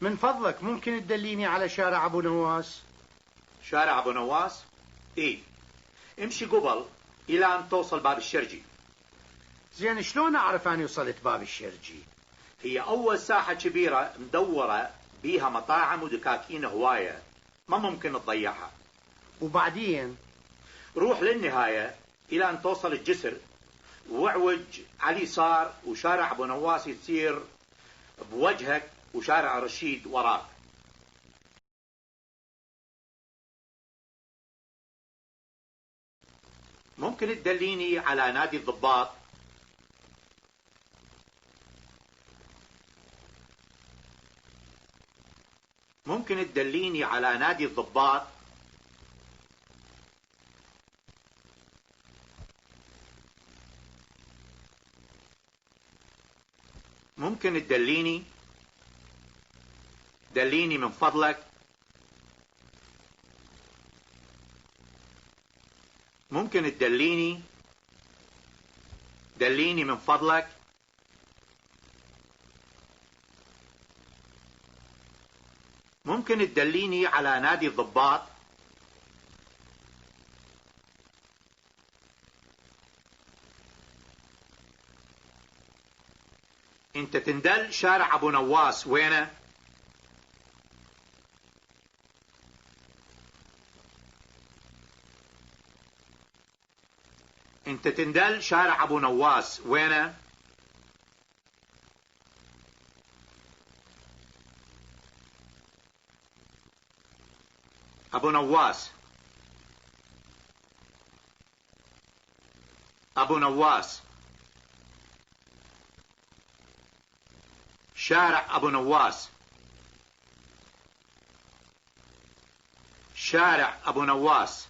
من فضلك ممكن تدليني على شارع أبو نواس؟ شارع أبو نواس؟ إيه، امشي قبل إلى أن توصل باب الشرجي. زين، شلون أعرف أني وصلت باب الشرجي؟ هي أول ساحة كبيرة مدورة بيها مطاعم ودكاكين هواية، ما ممكن تضيعها. وبعدين؟ روح للنهاية إلى أن توصل الجسر، واعوج على اليسار وشارع أبو نواس يصير بوجهك وشارع رشيد وراك. ممكن تدليني على نادي الضباط؟ ممكن تدليني على نادي الضباط؟ ممكن تدليني؟ دليني من فضلك. ممكن تدليني؟ دليني من فضلك. ممكن تدليني على نادي الضباط؟ انت تندل شارع ابو نواس وينه؟ انت تندل شارع ابو نواس وينه؟ ابو نواس، ابو نواس، شارع ابو نواس، شارع ابو نواس.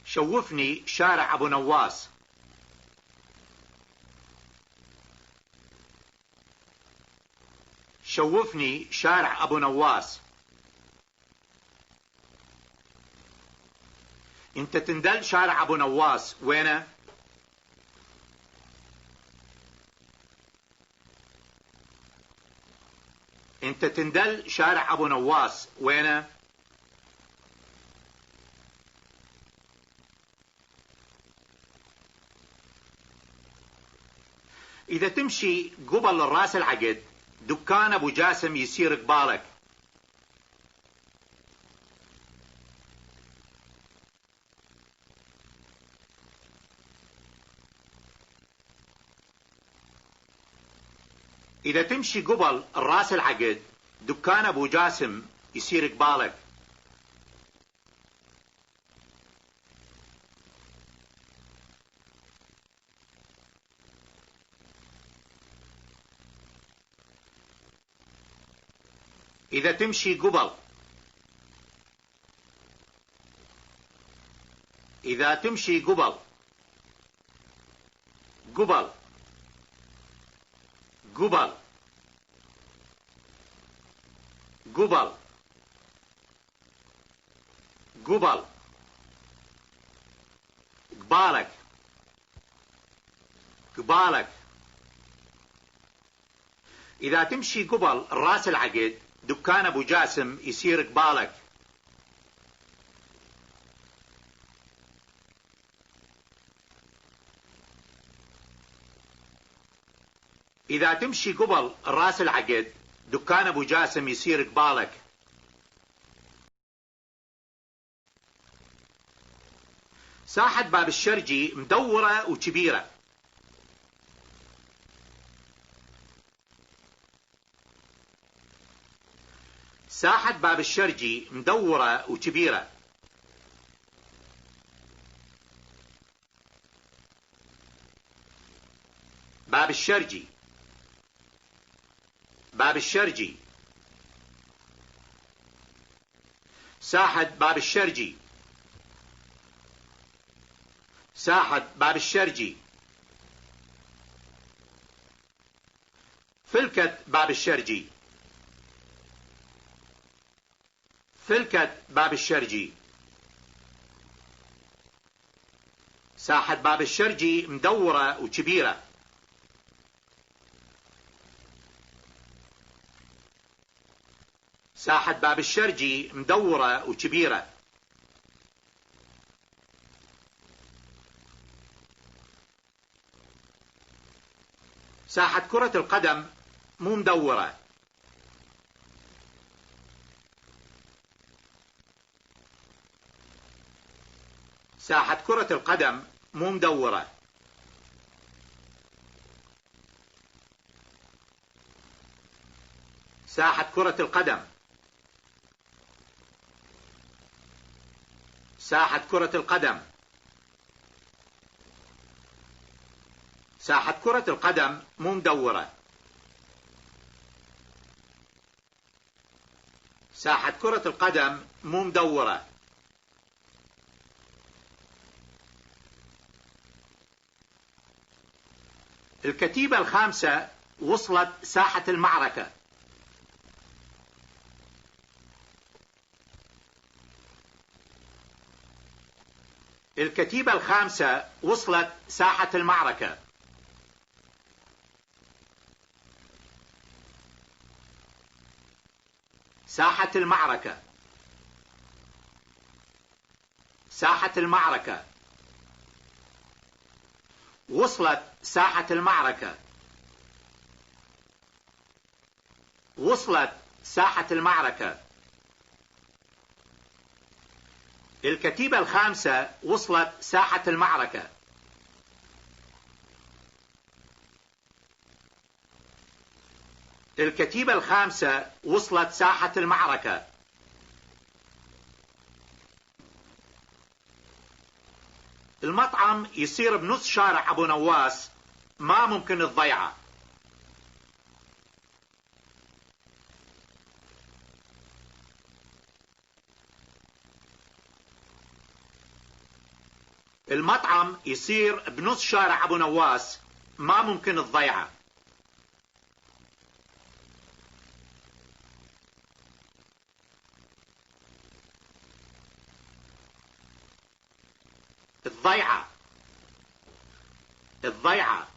شوفني شارع ابو نواس. شوفني شارع ابو نواس. انت تندل شارع ابو نواس وينه؟ انت تندل شارع ابو نواس وينه؟ اذا تمشي قبل الراس العقد دكان ابو جاسم يصير قبالك. اذا تمشي قبل الراس العقد دكان ابو جاسم يصير قبالك. اذا تمشي قبل، اذا تمشي قبل، قبل، قبل، قبل، قبل، قبالك، قبالك. اذا تمشي قبل الراس العقد دكان ابو جاسم يصير قبالك. اذا تمشي قبل الراس العقد دكان ابو جاسم يصير قبالك. ساحة باب الشرجي مدورة وكبيرة. ساحة باب الشرجي مدورة وكبيرة. باب الشرجي، باب الشرجي، ساحة باب الشرجي، ساحة باب الشرجي، فلكة باب الشرجي، فلكة باب الشرجي. ساحة باب الشرجي مدورة وكبيرة. ساحة باب الشرجي مدورة وكبيرة. ساحة كرة القدم مو مدورة. ساحة كرة القدم مو مدورة. ساحة كرة القدم. ساحة كرة القدم. ساحة كرة القدم مو مدورة. ساحة كرة القدم مو مدورة. الكتيبة الخامسة وصلت ساحة المعركة. الكتيبة الخامسة وصلت ساحة المعركة. ساحة المعركة. ساحة المعركة. وصلت ساحة المعركة. وصلت ساحة المعركة. الكتيبة الخامسة وصلت ساحة المعركة. الكتيبة الخامسة وصلت ساحة المعركة. المطعم يصير بنص شارع أبو نواس، ما ممكن الضيعة. المطعم يصير بنص شارع أبو نواس، ما ممكن الضيعة. الضيعة. الضيعة.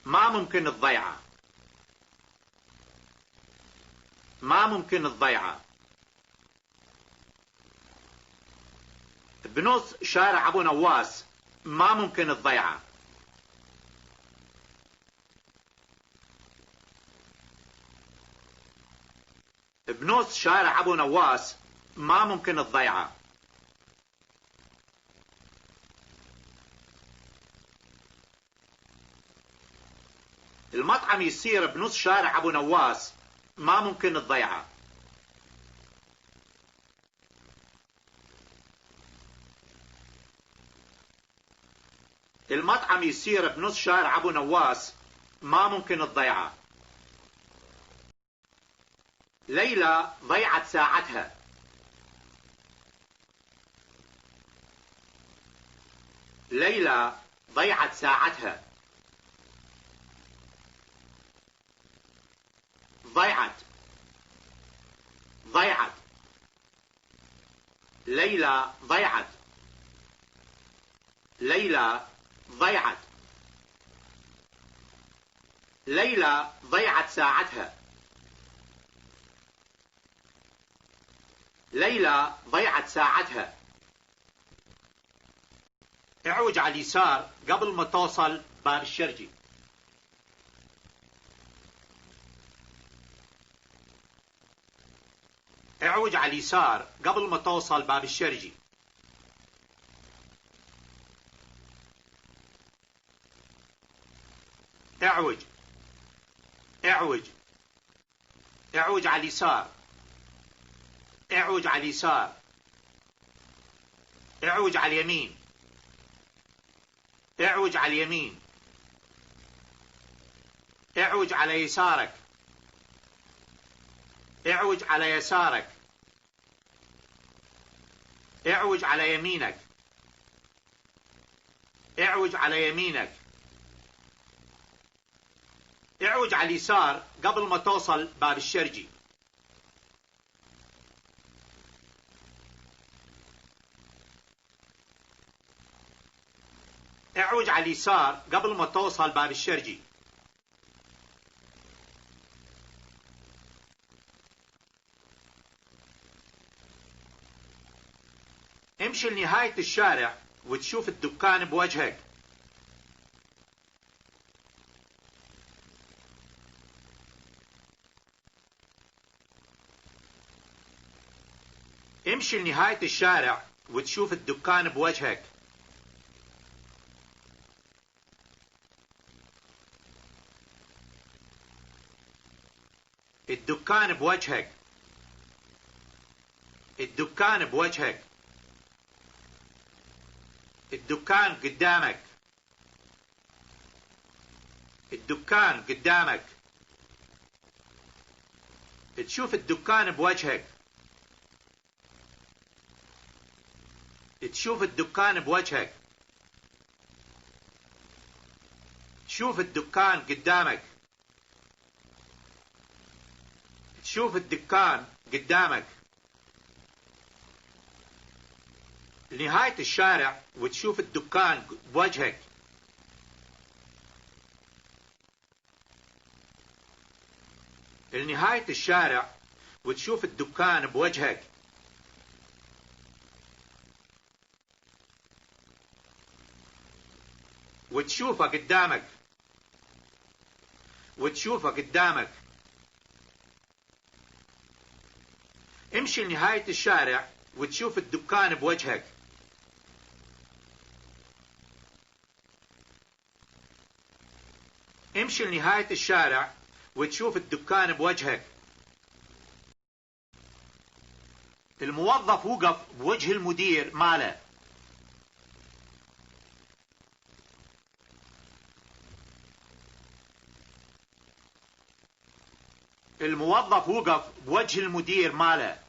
ما ممكن الضيعة. ما ممكن الضيعة. بنص شارع أبو نواس، ما ممكن الضيعة. بنص شارع أبو نواس، ما ممكن الضيعة. المطعم يصير بنص شارع أبو نواس، ما ممكن الضيعة. المطعم يصير بنص شارع أبو نواس، ما ممكن الضيعة. ليلى ضيعت ساعتها. ليلى ضيعت ساعتها. ضيعت. ضيعت. ليلى ضيعت. ليلى ضيعت. ليلى ضيعت ساعتها. ليلى ضيعت ساعتها. اعوج على اليسار قبل ما توصل باب الشرجي. اعوج على اليسار قبل ما توصل باب الشرجي. اعوج. اعوج. اعوج على اليسار. اعوج على اليسار. اعوج على اليمين. اعوج على اليمين. اعوج على يسارك. اعوج على يسارك. اعوج على يمينك. اعوج على يمينك. اعوج على اليسار قبل ما توصل باب الشرجي. اعوج على اليسار قبل ما توصل باب الشرجي. امشي لنهاية الشارع وتشوف الدكان بوجهك. امشي لنهاية الشارع وتشوف الدكان بوجهك. الدكان بوجهك. الدكان بوجهك. الدكان قدامك. الدكان قدامك. تشوف الدكان بوجهك. تشوف الدكان بوجهك. شوف الدكان قدامك. تشوف الدكان قدامك. لنهاية الشارع وتشوف الدكان بوجهك. لنهاية الشارع وتشوف الدكان بوجهك. وتشوفه قدامك. وتشوفه قدامك. امشي لنهاية الشارع وتشوف الدكان بوجهك. امشي لنهاية الشارع وتشوف الدكان بوجهك. الموظف وقف بوجه المدير ماله. الموظف وقف بوجه المدير ماله.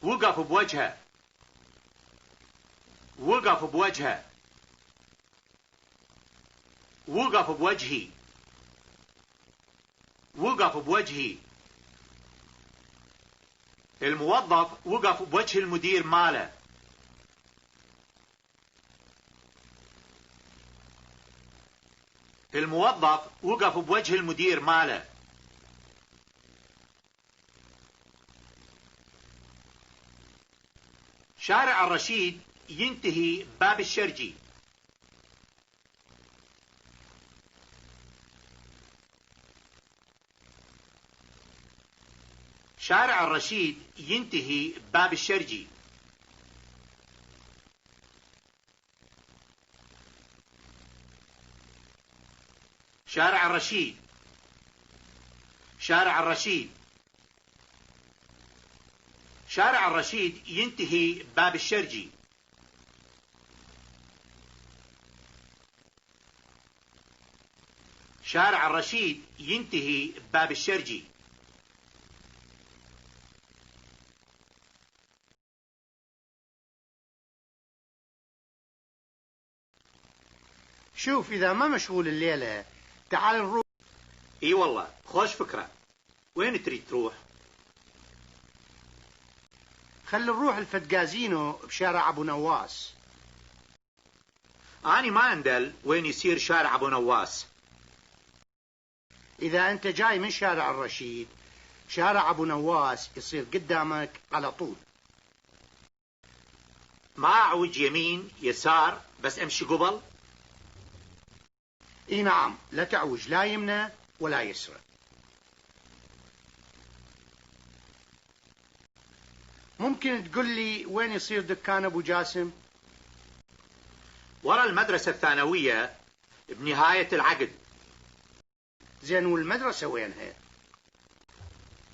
وقف بوجهه. وقف بوجهه. وقف بوجهي. وقف بوجهي. الموظف وقف بوجه المدير ماله. الموظف وقف بوجه المدير ماله. شارع الرشيد ينتهي باب الشرجي. شارع الرشيد ينتهي باب الشرجي. شارع الرشيد. شارع الرشيد. شارع الرشيد ينتهي باب الشرجي. شارع الرشيد ينتهي باب الشرجي. شوف إذا ما مشغول الليلة تعال نروح. اي والله خوش فكرة. وين تريد تروح؟ خل نروح الفتقازينو بشارع أبو نواس. أنا ما أندل وين يصير شارع أبو نواس. إذا أنت جاي من شارع الرشيد شارع أبو نواس يصير قدامك على طول. ما أعوج يمين يسار بس أمشي قبل؟ إي نعم، لا تعوج لا يمنى ولا يسرى. ممكن تقول لي وين يصير دكان أبو جاسم؟ ورا المدرسة الثانوية بنهاية العقد. زين والمدرسة وينها؟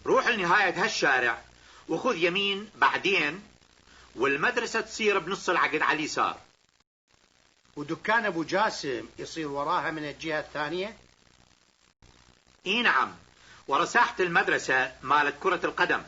روح لنهاية هالشارع وخذ يمين بعدين والمدرسة تصير بنص العقد على اليسار. ودكان أبو جاسم يصير وراها من الجهة الثانية؟ اي نعم، ورا ساحة المدرسة مالت كرة القدم.